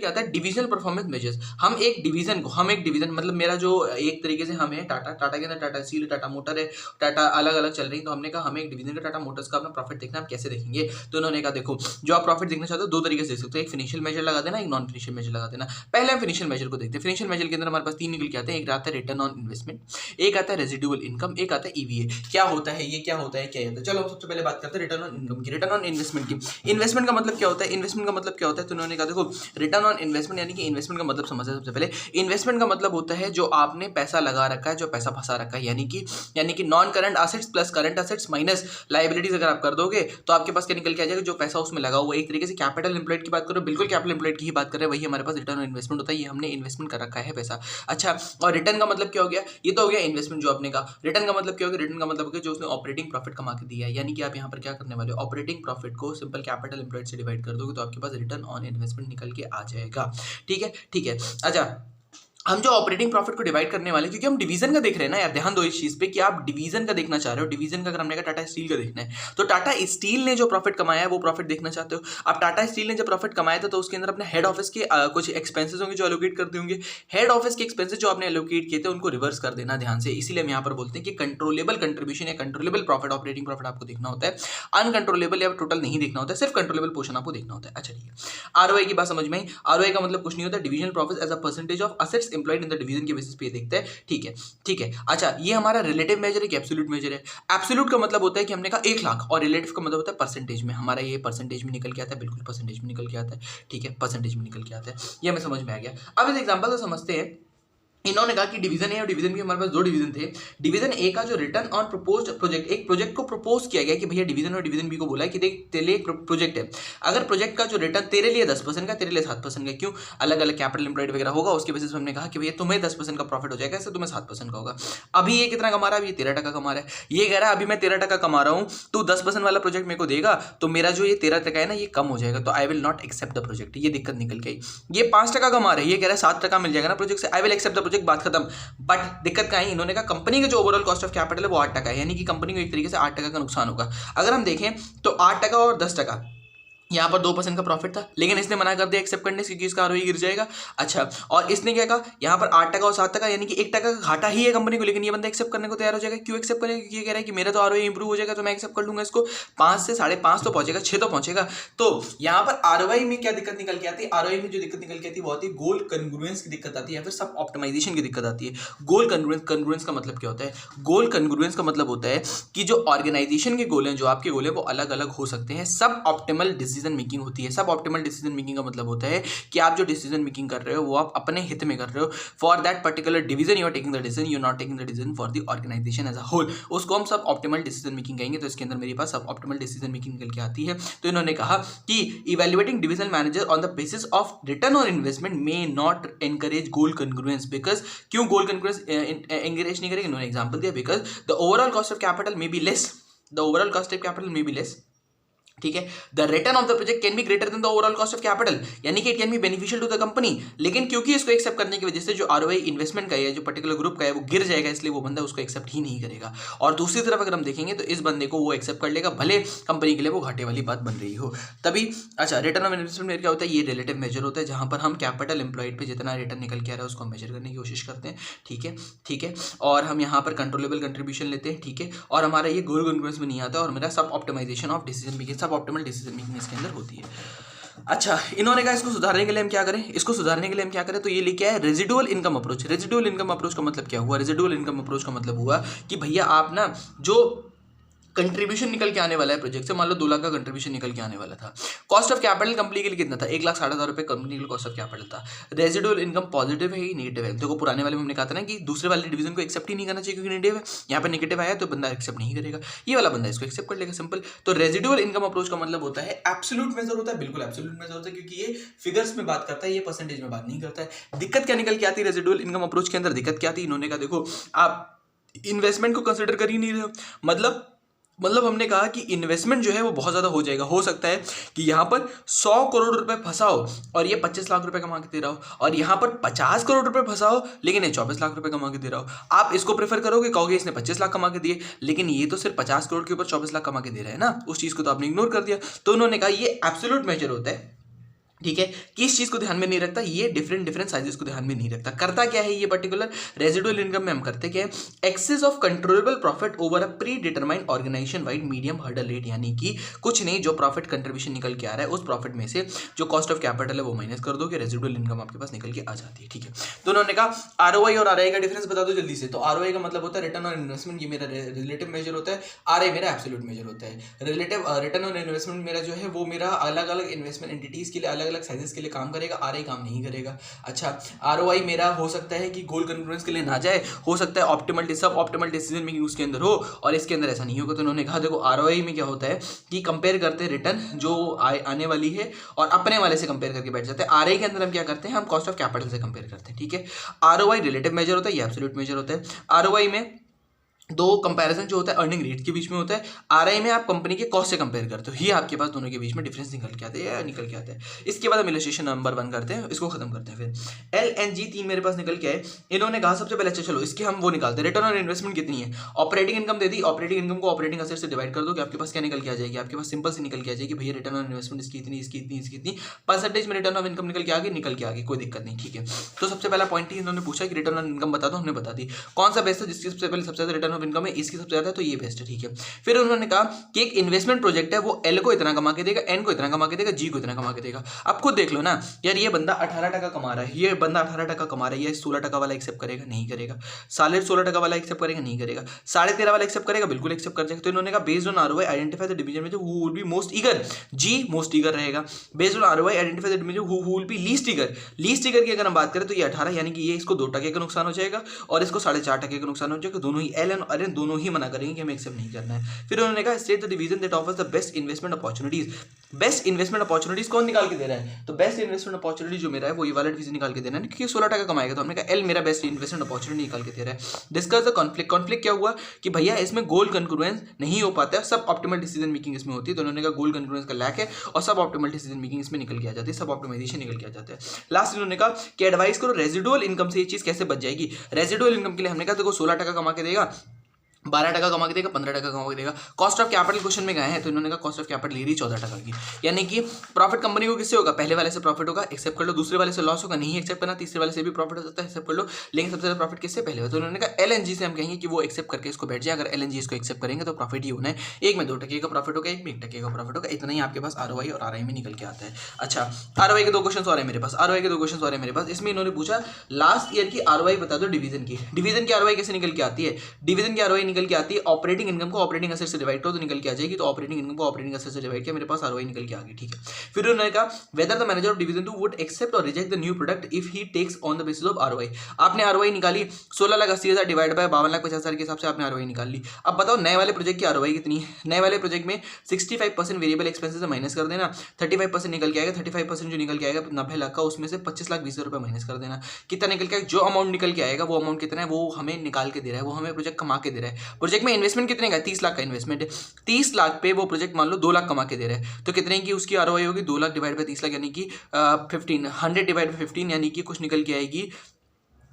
क्या आता है, डिविजनल परफॉर्मेंस मेजर्स। हम एक डिवीजन मतलब मेरा जो एक तरीके से हम है टाटा के अंदर टाटा स्टील, टाटा मोटर है, टाटा अलग अलग चल रही है, तो हमने कहा हमें एक डिवीजन का टाटा मोटर्स का अपना प्रॉफिट देखना, हम कैसे देखेंगे? तो उन्होंने कहा देखो जो आप प्रॉफिट देखना चाहते हो दो तरीके से देख सकते हो, एक फिनिशियल मेजर लगा देना, एक नॉन फिनिशियल मेजर लगा देना। पहले हम फिनिशियल मेजर को देखते हैं। फिनिशियल मेजर के अंदर हमारे पास तीन निकल के आते हैं, एक आता है रिटर्न ऑन इन्वेस्टमेंट, एक आता है रेजिडुअल इनकम, एक आता है ईवीए। क्या होता है ये, क्या होता है, क्या होता है? चलो सबसे पहले बात करते हैं रिटर्न ऑन इनकम की, रिटर्न ऑन इन्वेस्टमेंट की। इन्वेस्टमेंट का मतलब क्या होता है? इन्वेस्टमेंट का मतलब क्या होता है? तो उन्होंने कहा देखो रिटर्न ऑन इन्वेस्टमेंट यानी कि इन्वेस्टमेंट का मतलब समझते हैं सबसे पहले। इन्वेस्टमेंट का मतलब होता है जो आपने पैसा लगा रखा है, जो पैसा फंसा रखा है, यानी कि non current assets plus current assets minus liabilities अगर आप कर दोगे तो आपके पास क्या निकल के आ जाएगा, जो पैसा उसमें लगा हुआ है। एक तरीके से कैपिटल एम्प्लॉयड की बात करो, बिल्कुल कैपिटल एम्प्लॉयड की ही बात कर रहे हैं, वही हमारे पास रिटर्न ऑन इन्वेस्टमेंट होता है। ये हमने इन्वेस्टमेंट कर रखा है पैसा। अच्छा, और रिटर्न का मतलब क्या हो गया? ये तो हो गया इन्वेस्टमेंट जो आपने कहा। रिटर्न का मतलब क्या हो गया? रिटर्न का मतलब हो गया जो उसने ऑपरेटिंग प्रॉफिट कमा के दिया है, यानी कि आप यहाँ पर क्या करने वाले हो, ऑपरेटिंग प्रॉफिट को सिंपल कैपिटल एम्प्लॉयड से डिवाइड कर दोगे तो आपके पास रिटर्न ऑन इन्वेस्टमेंट निकल के आ जाएगा। ठीक है, ठीक है। अच्छा, हम जो ऑपरेटिंग प्रॉफिट को डिवाइड करने वाले, क्योंकि हम डिवीजन का देख रहे हैं ना यार, ध्यान दो इस चीज पे कि आप डिवीजन का देखना चाह रहे हो। डिवीजन का अगर हमने कहा टाटा स्टील का देखना है तो टाटा स्टील ने जो प्रॉफिट कमाया है वो प्रॉफिट देखना चाहते हो। अब टाटा स्टील ने जब प्रॉफिट कमाया था तो उसके अंदर अपने हेड ऑफिस के कुछ एक्सपेंसेस होंगे जो एलोकेट करते होंगे। हेड ऑफिस के एक्सपेंसेस जो आपने एलोकेट किए थे उनको रिवर्स कर देना ध्यान से। इसीलिए हम यहाँ पर बोलते हैं कि कंट्रोलेबल कंट्रीब्यूशन या कंट्रोलेबल प्रॉफिट, ऑपरेटिंग प्रॉफिट आपको देखना होता है, अनकंट्रोलेबल या टोटल नहीं देखना होता है, सिर्फ कंट्रोलेबल पोर्शन आपको देखना होता है। अच्छा ठीक है, आरओआई की बात समझ में आई। आरओआई का मतलब कुछ नहीं होता, divisional profit as a percentage of assets employed in the division के बेसिस पे देखते हैं। ठीक है, ठीक है। अच्छा, ये हमारा रिलेटिव मेजर है कि एब्सोल्यूट मेजर है? एब्सोल्यूट का मतलब होता है कि हमने कहा 1 लाख, और रिलेटिव का मतलब होता है परसेंटेज में। हमारा ये परसेंटेज में निकल के आता है, बिल्कुल परसेंटेज में निकल के आता है। ठीक है, परसेंटेज में निकल के आता है, ये हमें समझ में आ गया। अब इस एग्जांपल को समझते हैं। इन्होंने कहा कि डिवीजन ए और डिवीजन बी, हमारे पास दो डिवीजन थे। डिवीजन ए का जो रिटर्न ऑन प्रपोज्ड प्रोजेक्ट, एक प्रोजेक्ट को प्रपोज किया गया कि भैया डिवीजन और डिवीजन बी को बोला है कि देख तेरे लिए एक प्रोजेक्ट है, अगर प्रोजेक्ट का जो रिटर्न तेरे लिए 10% का, तेरे लिए 7% का, क्यों अलग अलग कैपिटल एम्प्लॉयड वगैरह होगा, उसके बेसिस पे हमने कहा कि भैया तुम्हें 10% का प्रॉफिट हो जाएगा, ऐसे तुम्हें 7% का होगा। अभी ये कितना कमा रहा है? ये 13% कमा रहा है। ये कह रहा है अभी मैं 13% कमा रहा हूँ, तो 10% वाला प्रोजेक्ट मेरे को देगा तो मेरा जो ये 13% है ना ये कम हो जाएगा, तो I will not accept the project. ये दिक्कत निकल गई। ये 5% कमा रहा है, ये कह रहा है 7% मिल जाएगा ना प्रोजेक्ट से, I will accept the project, बात खत्म। बट दिक्कत क्या है? इन्होंने कहा कंपनी का जो ओवरऑल कॉस्ट ऑफ कैपिटल है वो 8% है, यानी कि कंपनी को एक तरीके से 8% का नुकसान होगा। अगर हम देखें तो 8% और 10%, यहाँ पर 2% का प्रॉफिट था, लेकिन इसने मना कर दिया एक्सेप्ट करने से क्योंकि इसका आरओई गिर जाएगा। अच्छा, और इसने क्या कहा, यहाँ पर 8% और 7%, यानी कि 1% का घाटा ही है कंपनी को, लेकिन ये बंदा एक्सेप्ट करने को तैयार हो जाएगा। क्यों एक्सेप्ट करेगा? क्योंकि ये कह रहा है कि मेरा तो आरओई इंप्रूव हो जाएगा तो मैं एक्सेप्ट कर लूंगा इसको। 5 से 5.5 तो पहुंचेगा, 6 तो पहुंचेगा। तो यहाँ पर आरओई में क्या दिक्कत निकल के आती है? आरओई में जो दिक्कत निकल के आती है वो आती है गोल कन्ग्रुएंस की दिक्कत आती है, या फिर सब ऑप्टिमाइजेशन की दिक्कत आती है। गोल कन्ग्रुएंस का मतलब क्या होता है? गोल कन्ग्रुएंस का मतलब होता है कि जो ऑर्गेनाइजेशन के गोल हैं, जो आपके गोल है वो अलग अलग हो सकते हैं। सब ऑप्टिमल डिसीजन मेकिंग होती है। सब ऑप्टिमल डिसीजन मेकिंग का मतलब होता है कि आप जो डिसीजन मेकिंग कर रहे हो वो आप अपने हित में कर रहे हो। For that particular division you are taking the decision, you are not taking the decision for the organisation as a whole. उसको हम सब ऑप्टिमल डिसीजन मेकिंग कहेंगे। तो इसके अंदर मेरे पास सब ऑप्टिमल डिसीजन मेकिंग निकल के आती है। तो इन्होंने कहा कि evaluating division manager on the basis of return on investment may not encourage goal congruence, because क्यों गोल कन्ग्रुएंस एनकरेज नहीं करेगा? इन्होंने एग्जांपल दिया, because the overall cost of capital may be less, the overall cost of capital may be less. ठीक है, the return of the project can be greater than the overall cost of capital, यानी कि it can be beneficial to the company. लेकिन क्योंकि इसको accept करने की वजह से जो आरओआई इन्वेस्टमेंट का है, जो पर्टिकुलर ग्रुप का है, वो गिर जाएगा, इसलिए वो बंदा उसको एक्सेप्ट ही नहीं करेगा। और दूसरी तरफ अगर हम देखेंगे तो इस बंदे को वो एक्सेप्ट कर लेगा, भले कंपनी के लिए वो घाटे वाली बात बन रही हो तभी। अच्छा, रिटर्न ऑफ इन्वेस्टमेंट में क्या होता है? ये रिलेटिव मेजर होता है, जहां पर हम कैपिटल एम्प्लॉयड पे जितना रिटर्न निकल के आ रहा है उसको हम मेजर करने की कोशिश करते हैं। ठीक है, ठीक है। और हम यहाँ पर कंट्रोलेबल कंट्रीब्यूशन लेते हैं। ठीक है, और हमारा ये गोल कन्ग्रुएंस में नहीं आता, और मेरा सब ऑप्टिमाइजेशन ऑफ डिसीजन मेकिंग, सब ऑप्टिमल डिसीजन मेकिंग इसके अंदर होती है। अच्छा, इन्होंने कहा इसको सुधारने के लिए हम क्या करें? इसको सुधारने के लिए हम क्या करें? तो ये लेके आए residual income approach. Residual income approach का मतलब क्या हुआ? रेजिडुअल इनकम अप्रोच का मतलब हुआ कि भैया आप ना जो कंट्रीब्यूशन निकल के आने वाला है प्रोजेक्ट से, मान लो 2 लाख का कंट्रीब्यूशन निकल के आने वाला था, कॉस्ट ऑफ कैपिटल कंपनी के लिए कितना था? 1,60,000 रुपये कंपनी के लिए कॉस्ट ऑफ कैपिटल था। रेजिडुअल इनकम पॉजिटिव है या नेगेटिव है? देखो पुराने वाले में हमने कहा था ना कि दूसरे वाले डिवीजन को एक्सेप्ट ही नहीं करना चाहिए क्योंकि नेगेटिव है। यहाँ पर नेगेटिव आया तो बंदा एक्सेप्ट नहीं करेगा, ये वाला बंदा इसको एक्सेप्ट कर लेगा, सिंपल। तो रेजिडुअल इनकम अप्रोच का मतलब होता है एब्सोल्यूट मेजर होता है, बिल्कुल एब्सोल्यूट मेजर होता है, क्योंकि ये फिगर्स में बात करता है, ये परसेंटेज में बात नहीं करता है। दिक्कत क्या निकल के आती है रेजिडुअल इनकम अप्रोच के अंदर? दिक्कत क्या आती है? इन्होंने कहा देखो आप इन्वेस्टमेंट को कंसिडर कर ही नहीं रहे हो। मतलब हमने कहा कि इन्वेस्टमेंट जो है वो बहुत ज़्यादा हो जाएगा। हो सकता है कि यहाँ पर 100 करोड़ रुपए फंसा हो और ये 25 लाख रुपए कमा के दे रहा हो, और यहाँ पर 50 करोड़ रुपए फंसा हो लेकिन ये 24 लाख रुपए कमा के दे रहा हो। आप इसको प्रेफर करोगे? कहोगे इसने 25 लाख कमा के दिए, लेकिन ये तो सिर्फ 50 करोड़ के ऊपर 24 लाख कमा के दे रहा है ना, उस चीज़ को तो आपने इग्नोर कर दिया। तो उन्होंने कहा ये एब्सोल्यूट मेजर होता है, ठीक है, किस चीज को ध्यान में नहीं रखता, ये डिफरेंट साइजेस को ध्यान में नहीं रखता। करता क्या है ये पर्टिकुलर रेजिडुअल इनकम में हम करते क्या है, excess of controllable profit over a predetermined organisation wide medium hurdle rate, यानी कि कुछ नहीं, जो प्रॉफिट कंट्रीब्यूशन निकल के आ रहा है उस प्रॉफिट में से जो कॉस्ट ऑफ कैपिटल है वो माइनस कर दो कि रेजिडुअल इनकम आपके पास निकल के आ जाती है। ठीक है, तो उन्होंने कहा आरओआई और आरआई का डिफरेंस बता दो जल्दी से। तो आरओआई का मतलब होता है रिटर्न ऑन इन्वेस्टमेंट, ये मेरा रिलेटिव मेजर होता है, आरआई मेरा एब्सोल्यूट मेजर होता है। रिलेटिव रिटर्न ऑन इन्वेस्टमेंट मेरा जो है वो मेरा अलग अलग इन्वेस्टमेंट एंटिटीज के लिए अलग अलग साइजेस के लिए काम करेगा, आरआई काम नहीं करेगा। अच्छा, आरओआई मेरा हो सकता है कि गोल कन्फ्लुएंस के लिए ना जाए, हो सकता है ऑप्टिमल सब ऑप्टिमल डिसीजन मेकिंग उसके अंदर हो, और इसके अंदर ऐसा नहीं होगा। तो उन्होंने कहा देखो आरओआई में क्या होता है कि कंपेयर करते हैं रिटर्न जो आने वाली है और अपने वाले से कंपेयर करके बैठ जाते हैं। आरआई के अंदर हम क्या करते हैं, हम कॉस्ट ऑफ कैपिटल से कंपेयर करते हैं। ठीक है, आरओआई रिलेटिव मेजर होता है, ये एब्सोल्यूट मेजर होता है। आरओआई में दो कंपैरिजन जो होता है अर्निंग रेट के बीच में होता है, आरआई में आप कंपनी के कॉस्ट से कंपेयर करते हो, ये आपके पास दोनों के बीच में डिफरेंस निकल के आते हैं या निकल के आता है। इसके बाद हम इलस्ट्रेशन नंबर 1 करते हैं, इसको खत्म करते हैं। फिर एल एन जी 3 मेरे पास निकल के आए। इन्होंने कहा सबसे पहले अच्छा चलो इसके हम वो निकालते हैं, रिटर्न ऑन इन्वेस्टमेंट कितनी है, ऑपरेटिंग इनकम दे दी, ऑपरेटिंग इनकम को ऑपरेटिंग असेट से डिवाइड कर दो कि आपके पास क्या निकल के आ जाएगी, आपके पास सिंपल से निकल के आ जाएगी भैया रिटर्न ऑन इन्वेस्टमेंट इसकी इतनी इसकी इतनी इसकी इतनी परसेंटेज में रिटर्न ऑन इनकम निकल के आगे कोई दिक्कत नहीं। ठीक है, तो सबसे पहला पॉइंट ही इन्होंने पूछा कि रिटर्न ऑन इनकम बता दो, हमने बता दी। कौन सा बेस्ट है, जिसकी सबसे पहले सबसे ज्यादा रिटर्न ऑफ इनकम है, इसकी सबसे ज्यादा, तो ये बेस्ट है। ठीक है, फिर उन्होंने कहा कि एक इन्वेस्टमेंट प्रोजेक्ट है वो एल को इतना कमा के देगा, एन को इतना कमा के देगा, जी को इतना कमा के देगा। अब खुद देख लो ना यार, ये बंदा 18% कमा रहा है, ये बंदा 18% कमा रहा है, ये 16% वाला एक्सेप्ट करेगा, नहीं करेगा। 16.5% वाला एक्सेप्ट करेगा, नहीं करेगा। 13.5 वाला एक्सेप्ट करेगा, बिल्कुल एक्सेप्ट कर जाएगा। तो इन्होंने कहा based on ROI identify the division में जो who will be most eager, जी मोस्ट ईगर रहेगा। Based on ROI identify the division who will be least eager, least eager की अगर हम बात करें तो ये 18, यानी कि ये इसको 2% का नुकसान हो जाएगा और इसको 4.5% का नुकसान हो जाएगा। दोनों ही एल एंड आर दोनों ही मना करेंगे कि हमें एक्सेप्ट नहीं करना है। फिर उन्होंने कहा state the division that offers the best investment opportunities. Best investment opportunities कौन निकाल के दे रहा है, तो बेस्ट इन्वेस्टमेंट अपॉर्चुनिटी जो मेरा है वो ये वाला डिवीजन निकाल के देना है, क्योंकि 16% कमाएगा। तो हमने कहा एल मेरा बेस्ट इन्वेस्टमेंट अपॉर्चुनिटी निकाल के दे रहा है। डिस्कस द कॉन्फ्लिक्ट, कॉन्फ्लिक्ट क्या हुआ कि भैया इसमें गोल कंक्लुएंस नहीं हो पाता है, सब ऑप्टिमल डिसीजन मेकिंग इसमें होती है। तो उन्होंने कहा गोल कंक्लुएंस का लैक है और सब ऑप्टिमल डिसीजन मेकिंग इसमें निकल के आ जाती है, सब ऑप्टिमाइजेशन निकल के आ जाता है। लास्ट इन्होंने कहा कि एडवाइस करो रेजिडुअल इनकम से ये चीज कैसे बच जाएगी। रेजिडुअल इनकम के लिए हमने कहा देखो 16% कमा के देगा, 12% कमा के देगा, 15% कमा के देगा। कॉस्ट ऑफ कैपिटल क्वेश्चन में गए हैं तो इन्होंने कहा कॉस्ट ऑफ कैपिटल ले रही 14% की, यानी कि प्रॉफिट कंपनी को किससे होगा, पहले वाले से प्रॉफिट होगा, एक्सेप्ट कर लो। दूसरे वाले से लॉस होगा, नहीं एक्सेप्ट करना। तीसरे वाले से भी प्रॉफिट हो सकता है, एक्सेप्ट कर लो। लेकिन सबसे ज्यादा प्रॉफिट किससे, पहले। तो उन्होंने कहा एलएनजी से हम कहेंगे कि वो एक्सेप्ट करके इसको बैठ जाए। अगर एलएनजी इसको एक्सेप्ट करेंगे तो प्रॉफिट ही होना है, एक में 2% का प्रॉफिट होगा, एक में 1% का प्रॉफिट होगा। इतना ही आपके पास आरओआई और आरआई में निकल के आता है। अच्छा, आरओआई के 2 क्वेश्चन और है मेरे पास, आरओआई के 2 क्वेश्चन और है मेरे पास। इसमें इन्होंने पूछा लास्ट ईयर की आरओआई बता दो डिवीजन की। डिवीजन की आरओआई कैसे निकल के आती है, डिवीजन की आरओआई निकल के आती है ऑपरेटिंग इनकम ऑपरेटिंग एसेट से डिवाइड करो तो निकल के आ जाएगी। तो ऑपरेटिंग इनकम को ऑपरेटिंग एसेट से डिवाइड किया, मेरे पास आरओआई निकल के आ गई। ठीक है, फिर उन्होंने कहा whether the manager of division 2 would accept और reject the new product if he takes on the basis of ROI. आपने आरओआई निकाली 16,80,000 डिवाइड बाय 52,50,000 के हिसाब से आपने आरओआई निकाल ली। अब बताओ नए वाले प्रोजेक्ट की आरओआई कितनी है। नए वाले प्रोजेक्ट में 65% वेरिएबल एक्सपेंसेस से माइनस कर देना, 35% निकल के आएगा। 35% जो निकल के आएगा 90 लाख का, उसमें से 25,20,000 रुपये माइनस कर देना। कितना निकल के आएगा, जो अमाउंट निकल के आएगा वो अमाउंट कितना है वो हमें निकाल के दे रहा है, वो हमें प्रोजेक्ट कमा के दे रहा है। प्रोजेक्ट में इन्वेस्टमेंट कितने का, 30 लाख का इन्वेस्टमेंट है। 30 लाख पे वो प्रोजेक्ट मान लो 2 लाख कमा के दे रहे हैं, तो कितने की उसकी आरओआई होगी, 2 लाख डिवाइड बाय 30 लाख यानी कि 100 डिवाइड बाय 15 यानी कि कुछ निकल के आएगी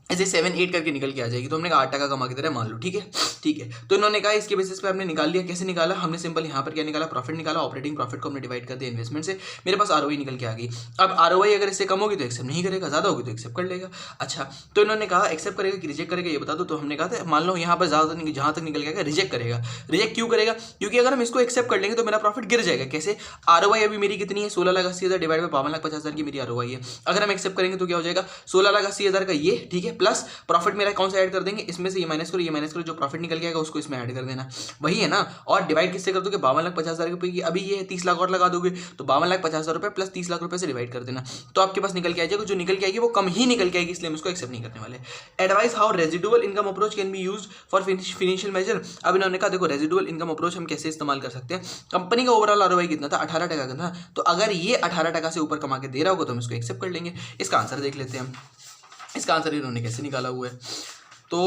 ऐसे 7-8 करके निकल के आ जाएगी। तो हमने कहा 8% कमा के दे रहा है मान लो। ठीक है, ठीक है। तो इन्होंने कहा इसके बेसिस पे हमने निकाल लिया। कैसे निकाला, हमने सिंपल यहाँ पर क्या निकाला, प्रॉफिट निकाला। ऑपरेटिंग प्रॉफिट को हमने डिवाइड कर दिया इन्वेस्टमेंट से, मेरे पास आरओआई निकल के आ गई। अब आरओआई अगर इससे कम होगी तो एक्सेप्ट नहीं करेगा, ज्यादा होगी तो एक्सेप्ट कर लेगा। अच्छा, तो इन्होंने कहा एक्सेप्ट करेगा कि रिजेक्ट करेगा ये बता दो। तो हमने कहा था मान लो यहाँ पर ज्यादा जहाँ तक निकल गया रिजेक्ट करेगा। रिजेक्ट क्यों करेगा, क्योंकि अगर हम इसको एक्सेप्ट कर लेंगे तो मेरा प्रॉफिट गिर जाएगा। कैसे, आरओआई अभी मेरी कितनी है, 16,80,000 डिवाइड बाय 52,50,000 की मेरी आरओआई है। अगर हम एक्सेप्ट करेंगे तो क्या हो जाएगा, 16,80,000 का ये, ठीक है, प्लस प्रॉफिट मेरा कौन सा ऐड कर देंगे, इसमें से ये माइनस करो, ये माइनस करो, जो प्रॉफिट निकल के आएगा उसको इसमें ऐड कर देना, वही है ना। और डिवाइड किससे कर दोगे, 52,50,000 रुपए की, अभी ये 30 लाख और लगा दोगे तो 52,50,000 रुपए प्लस 30 लाख रुपए से डिवाइड कर देना, तो आपके पास निकल के आ जाएगा। जो निकल के आएगी वो कम ही निकल के आएगी, इसलिए हम इसको एक्सेप्ट नहीं करने वाले। Advise how residual income approach can be used for financial measure. अब इन्होंने कहा देखो रेजिडुअल इनकम अप्रोच हम कैसे इस्तेमाल कर सकते हैं। कंपनी का ओवरऑल आरओआई कितना था, 18% का था, तो अगर ये 18% से ऊपर कमा के दे रहा होगा तो हम इसको एक्सेप्ट कर लेंगे। इसका आंसर देख लेते हैं हम, इसका आंसर इन्होंने कैसे निकाला हुआ है। तो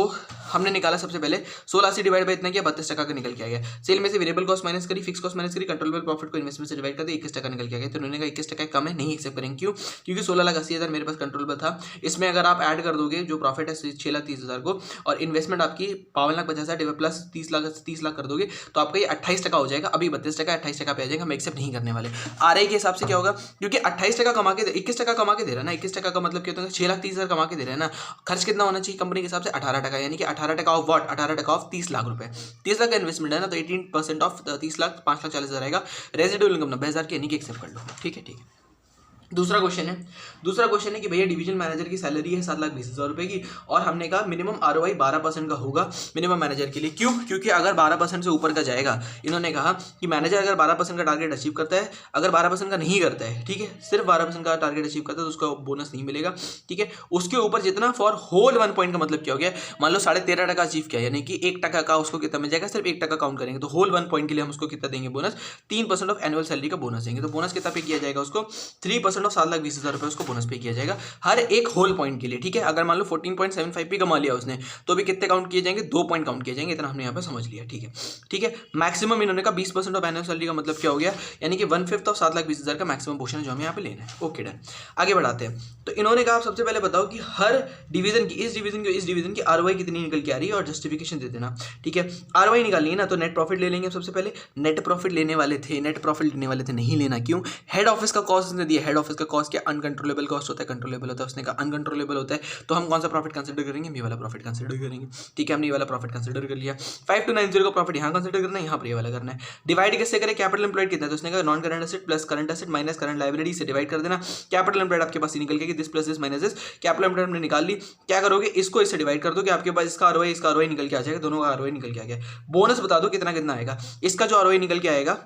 हमने निकाला सबसे पहले 16 से डिवाइड बाय इतना किया 32% का निकल के आ गया। सेल में से वेरिएबल कॉस्ट माइनस करी, फिक्स कॉस्ट माइनस करी, कंट्रोलेबल प्रॉफिट को इन्वेस्टमेंट से डिवाइड कर दिया, 21% निकल के आ गया। तो उन्होंने कहा 21% कम है, नहीं एक्सेप्ट करेंगे। क्यों? क्योंकि 16,80,000 मेरे पास कंट्रोलेबल था। इसमें अगर आप ऐड कर दोगे जो प्रॉफिट है 6,30,000 को और इन्वेस्टमेंट आपकी 52,50,000 प्लस 30 लाख कर दोगे तो आपका ये 28% हो जाएगा। अभी 32% 28% पे आ जाएगा। हम एक्सेप्ट नहीं करने वाले। आरआई के हिसाब से क्या होगा, क्योंकि 28% कमा के 21% कमा के दे रहा है ना, 21% का मतलब क्या होता है 6,30,000 कमा के दे रहे हैं ना। खर्च कितना होना चाहिए कंपनी के हिसाब से 18%, यानी कि 18% ऑफ व्हाट, 18% ऑफ 30 लाख रुपए। 30 लाख का इन्वेस्टमेंट है ना, तो 18% ऑफ 30 लाख 5,40,000 आएगा। रेजिडुअल इनकम 90,000 की, यानी कि एक्सेप्ट कर लो। ठीक है। दूसरा क्वेश्चन है कि भैया डिवीजन मैनेजर की सैलरी है 7,20,000 रुपए की और हमने कहा मिनिमम आरओआई 12% का होगा मिनिमम मैनेजर के लिए। क्यों? क्योंकि अगर 12% से ऊपर का जाएगा, इन्होंने कहा कि मैनेजर अगर 12% का टारगेट अचीव करता है, अगर 12% का नहीं करता है, ठीक है, सिर्फ 12% का टारगेट अचीव करता है तो उसका बोनस नहीं मिलेगा। ठीक है, उसके ऊपर जितना फॉर होल 1 पॉइंट का मतलब क्या हो गया, मान लो 13.5% अचीव किया, यानी कि 1% का उसको कितना मिल जाएगा, सिर्फ 1% काउंट करेंगे तो होल 1 पॉइंट के लिए हम उसको कितना देंगे बोनस, 3% ऑफ एनुअल सैलरी का बोनस देंगे। तो बोनस कितना पे किया जाएगा उसको, 3% ऑफ 7,20,000 रुपए उसको बोनस पे किया जाएगा हर एक होल पॉइंट के लिए। ठीक है, अगर मान लो 14.75 भी कमा लिया उसने तो भी कितने काउंट किए जाएंगे, 2 पॉइंट काउंट किए जाएंगे। इतना हमने यहाँ पे समझ लिया। ठीक है। मैक्सिमम इन्होंने कहा 20% ऑफ एनुअल सैलरी का मतलब क्या हो गया, यानी कि 1/5 ऑफ 7,20,000 का मैक्सिमम पोर्शन जो हमें यहाँ पे लेना है। ओके डन, आगे बढ़ाते हैं। तो इन्होंने कहा आप सबसे पहले बताओ कि हर डिवीजन की इस डिवीजन की आरओआई कितनी निकल के आ रही है और जस्टिफिकेशन दे देना। ठीक है, आरओआई निकालनी है ना, तो नेट प्रॉफिट ले लेंगे सबसे पहले। नेट प्रॉफिट लेने वाले थे, नहीं लेना। क्यों? हेड ऑफिस का कॉस्ट ने दिया। हेड ऑफिस का कॉस्ट क्या, अनकंट्रोलेबल कॉस्ट होता है, कंट्रोलेबल होता है, उसने कहा अनकंट्रोलेबल होता है। तो हम कौन सा प्रॉफिट कंसीडर करेंगे, ये वाला प्रॉफिट कंसीडर करेंगे। ठीक है, हमने ये वाला प्रॉफिट कंसीडर कर लिया। 5290 का प्रॉफिट यहाँ कंसीडर करना है, यहाँ पर ये वाला करना है। डिवाइड कैसे करें, कैपिटल एम्प्लॉयड कितना है, तो उसने कहा non current asset plus current asset minus current liability से डिवाइड कर देना। कैपिटल एम्प्लॉयड आपके पास निकल के this plus this minus this, capital employed हमने निकाल ली। क्या करोगे, इसको इससे डिवाइड कर दो कि आपके पास इसका आरओआई निकल के आ जाएगा, दोनों का आरओआई निकल के आ गया। बोनस बता दो कितना आएगा। इसका जो आरओआई निकल के आएगा,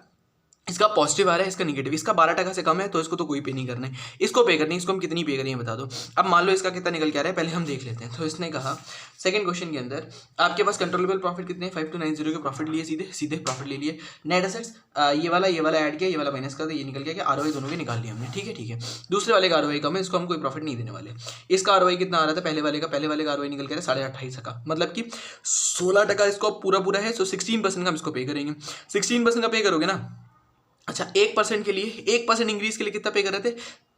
इसका पॉजिटिव आ रहा है, इसका नेगेटिव। इसका 12% से कम है तो इसको तो कोई पे नहीं करना है, इसको पे करनी है। इसको हम कितनी पे करेंगे बता दो। अब मान लो इसका कितना निकल के आ रहा है, पहले हम देख लेते हैं। तो इसने कहा सेकंड क्वेश्चन के अंदर आपके पास कंट्रोलेबल प्रॉफिट कितने हैं, 5290 के प्रॉफिट लिए, सीधे प्रॉफिट ले लिए। नेट एसेट्स ये वाला ऐड किया, ये वाला माइनस कर दिया, ये निकल गया कि आरओआई दोनों के निकाल लिया हमने। ठीक है। दूसरे वाले का आरओआई कम है, इसको हम कोई प्रॉफिट नहीं देने वाले। इसका आरओआई कितना आ रहा था, पहले वाले का आरओआई निकल के आ रहा है 28.5 का, मतलब कि 16% इसको पूरा है। सो 16% का हम इसको पे करेंगे। 16% का पे करोगे ना, अच्छा 1% के लिए, 1% इंक्रीज के लिए कितना पे कर रहे थे,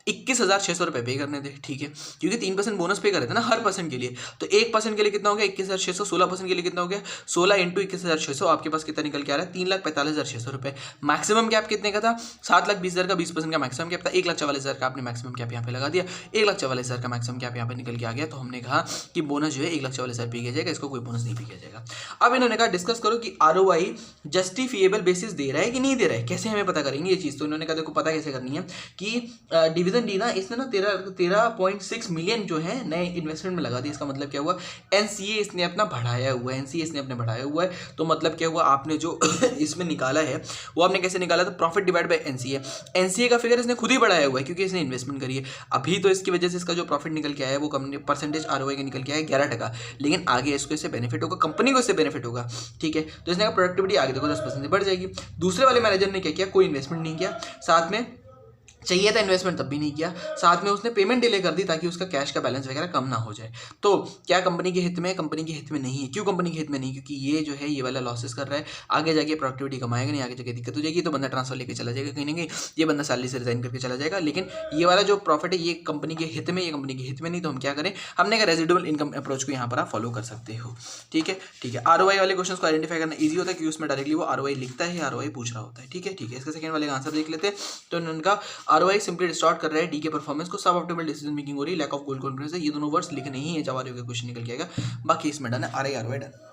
21,600 रुपये पे करने थे। ठीक है, क्योंकि 3% बोनस पे कर रहे थे ना हर पर्सन के लिए। तो 1% के लिए कितना हो गया 21,600, 16% के लिए कितना हो गया 16 × 21,600, आपके पास कितना निकल के आ रहा है 3,45,600 रुपये। मैक्सिमम कैप कितने का था, 7,20,000 का 20% का मैक्सिमम कैप था। 1,44,000 का आपने मैक्सिमम कैप यहाँ पे लगा दिया, 1,44,000 का मैक्सिमम कैप यहाँ पे निकल के आ गया। तो हमने कहा कि बोनस जो है 1,44,000 पे किया जाएगा, इसको कोई बोनस नहीं पे किया जाएगा। अब इन्होंने कहा डिस्कस करो कि आरओआई जस्टिफिएबल बेसिस दे रहा है कि नहीं दे रहा है, कैसे हमें पता करेंगे ये चीज़। तो इन्होंने कहा देखो पता कैसे करनी है कि डिवीजन डी ना इसने ना 13.6 मिलियन जो है नए इन्वेस्टमेंट में लगा दिया। इसका मतलब क्या हुआ, एनसीए इसने अपना बढ़ाया हुआ है। तो मतलब क्या हुआ, आपने जो इसमें निकाला है वो आपने कैसे निकाला था, प्रॉफिट डिवाइड बाय एनसीए का फिगर इसने खुद ही बढ़ाया हुआ है क्योंकि इसने इन्वेस्टमेंट करी है। अभी तो इसकी वजह से इसका जो प्रॉफिट निकल के आया है वो परसेंटेज आरओआई का निकल के आया है 11%, लेकिन आगे इसको इससे बेनिफिट होगा, कंपनी को इससे बेनिफिट होगा। ठीक है, तो इसने कहा प्रोडक्टिविटी आगे देखो 10% बढ़ जाएगी। दूसरे वाले मैनेजर ने क्या किया, कोई इन्वेस्टमेंट नहीं किया, साथ में चाहिए था इन्वेस्टमेंट तब भी नहीं किया, साथ में उसने पेमेंट डिले कर दी ताकि उसका कैश का बैलेंस वगैरह कम ना हो जाए। तो क्या कंपनी के हित में, कंपनी के हित में नहीं है। क्यों कंपनी के हित में नहीं, क्योंकि ये जो है ये वाला लॉसेस कर रहा है, आगे जाके प्रोडक्टिविटी कमाएगा नहीं, आगे जाके दिक्कत हो जाएगी, तो बंदा ट्रांसफर लेके चला जाएगा कहीं ना कहीं, ये बंदा सैलरी से रिजाइन करके चला जाएगा। लेकिन ये वाला जो प्रॉफिट है ये कंपनी के हित में, ये कंपनी के हित में नहीं, तो हम क्या करें, हमने कहा रेजिडुअल इनकम अप्रोच को यहाँ पर आप फॉलो कर सकते हो। ठीक है। आरओआई वाले क्वेश्चन को आइडेंटिफाई करना ईजी होता है क्योंकि उसमें डायरेक्टली वो आरओआई लिखता है, आरओआई पूछ रहा होता है। ठीक है। इसका सेकंड वाले का आंसर देख लेते हैं। तो इनका आरओआई सिंपली डिस्टॉर्ट कर रहा है डी के परफॉर्मेंस को, सब ऑप्टिमल डिसीजन मेकिंग हो रही है, लैक ऑफ गोल कॉन्फिडेंस है। ये दोनों वर्ड्स लिखे नहीं है जब आरओआई का क्वेश्चन निकल के आएगा, बाकी इसमें डन है, आरओआई डन।